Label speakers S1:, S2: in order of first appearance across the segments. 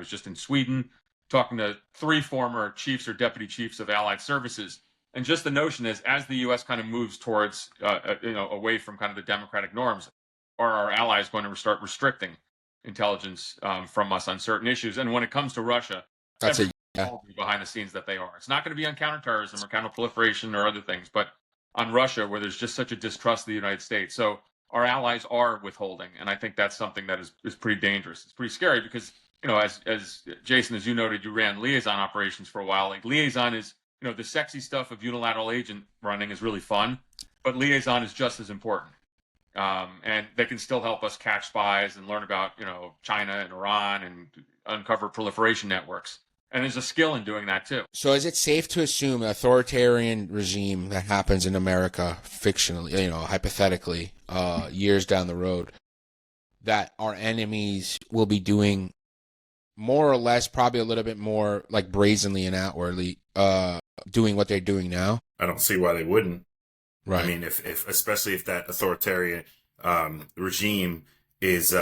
S1: was just in Sweden talking to 3 former chiefs or deputy chiefs of allied services. And just the notion is, as the U.S. kind of moves towards, away from kind of the democratic norms, are our allies going to start restricting intelligence from us on certain issues? And when it comes to Russia,
S2: That's it. Yeah.
S1: Behind the scenes that they are. It's not going to be on counterterrorism or counterproliferation or other things, but on Russia, where there's just such a distrust of the United States. So our allies are withholding, and I think that's something that is pretty dangerous. It's pretty scary because, as Jason, as you noted, you ran liaison operations for a while. Like, liaison is, the sexy stuff of unilateral agent running is really fun, but liaison is just as important. And they can still help us catch spies and learn about, China and Iran and uncover proliferation networks. And there's a skill in doing that too.
S2: So is it safe to assume an authoritarian regime that happens in America, fictionally, hypothetically, years down the road, that our enemies will be doing more or less, probably a little bit more, like brazenly and outwardly, doing what they're doing now?
S3: I don't see why they wouldn't.
S2: Right.
S3: I mean, if especially if that authoritarian regime is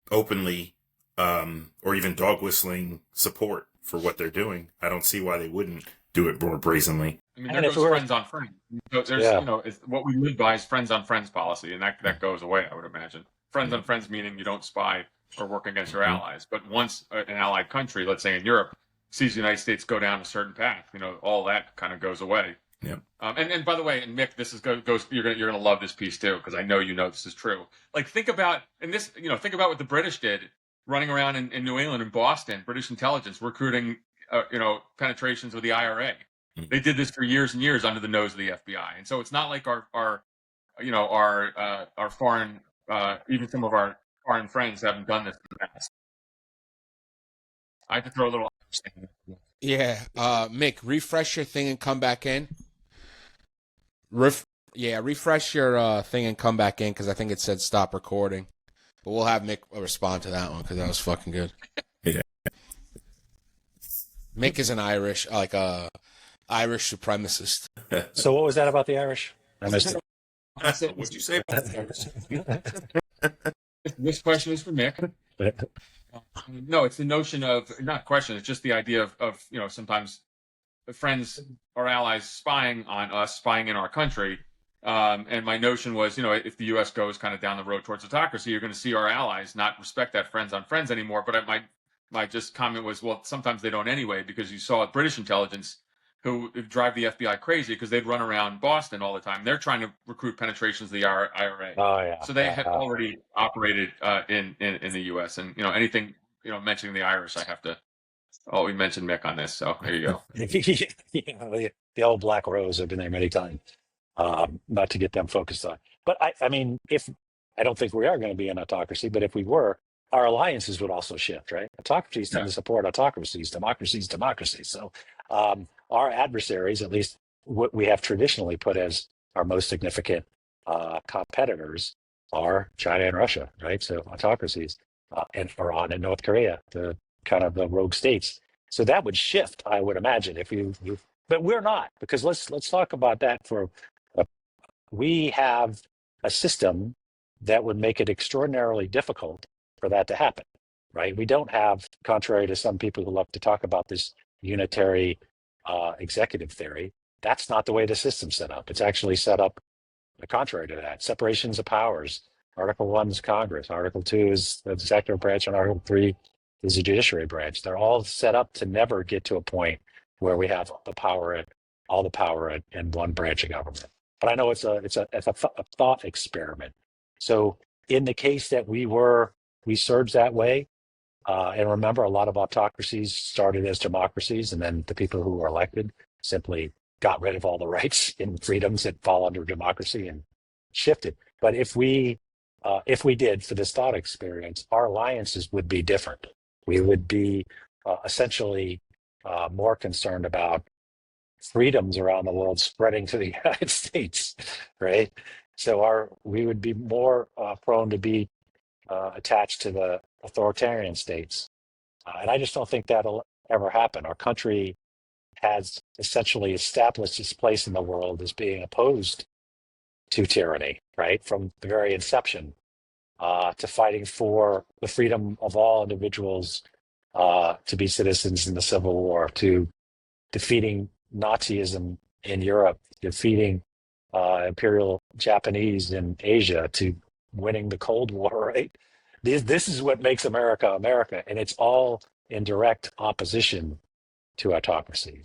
S3: openly or even dog whistling support for what they're doing, I don't see why they wouldn't do it more brazenly.
S1: I mean, there goes friends on friends. So there's, what we live by is friends on friends policy, and that goes away, I would imagine. Friends on friends meaning you don't spy or work against your allies. But once an allied country, let's say in Europe, sees the United States go down a certain path, all that kind of goes away.
S3: Yeah.
S1: And by the way, and Mick, this goes. You're gonna love this piece too, because I know this is true. Like, think about what the British did, running around in New England and Boston, British intelligence recruiting, penetrations with the IRA. Mm-hmm. They did this for years and years under the nose of the FBI, and so it's not like our foreign, even some of our foreign friends haven't done this in the past. I have to throw a little.
S2: Yeah, Mick, refresh your thing and come back in. Refresh your thing and come back in, because I think it said stop recording. But we'll have Mick respond to that one, because that was fucking good.
S3: Yeah.
S2: Mick is an Irish supremacist.
S4: So what was that about the Irish? I missed it.
S3: What'd you say?
S1: This question is for Mick. No, it's the notion of, not question, it's just the idea of sometimes friends or allies spying on us, spying in our country. And my notion was, if the U.S. goes kind of down the road towards autocracy, you're going to see our allies not respect that friends on friends anymore. But my just comment was, well, sometimes they don't anyway, because you saw British intelligence who drive the FBI crazy because they'd run around Boston all the time. They're trying to recruit penetrations of the IRA.
S4: Oh, yeah.
S1: So they had already operated in the U.S. And, anything, mentioning the Irish, I have to, we mentioned Mick on this. So there you go.
S4: The old Black Rose, I've been there many times, not to get them focused on. But I mean, I don't think we are going to be an autocracy, but if we were, our alliances would also shift, right? Autocracies tend to support autocracies, democracies. So our adversaries, at least what we have traditionally put as our most significant competitors, are China and Russia, right? So autocracies, and Iran and North Korea, the kind of the rogue states. So that would shift, I would imagine, if you but we're not, because let's talk about that we have a system that would make it extraordinarily difficult for that to happen, right? We don't have, contrary to some people who love to talk about this unitary executive theory, that's not the way the system's set up. It's actually set up contrary to that. Separations of powers. Article 1 is Congress. Article 2 is the executive branch, and Article 3 is the judiciary branch. They're all set up to never get to a point where we have all the power in one branch of government. But I know it's a thought experiment. So in the case that we surged that way, and remember, a lot of autocracies started as democracies, and then the people who were elected simply got rid of all the rights and freedoms that fall under democracy and shifted. But if we did, for this thought experience, our alliances would be different. We would be essentially more concerned about freedoms around the world spreading to the United States, right? So we would be more prone to be attached to the authoritarian states. And I just don't think that'll ever happen. Our country has essentially established its place in the world as being opposed to tyranny, right? From the very inception, to fighting for the freedom of all individuals to be citizens in the Civil War, to defeating Nazism in Europe, defeating Imperial Japanese in Asia, to winning the Cold War, right? This is what makes America America, and it's all in direct opposition to autocracy.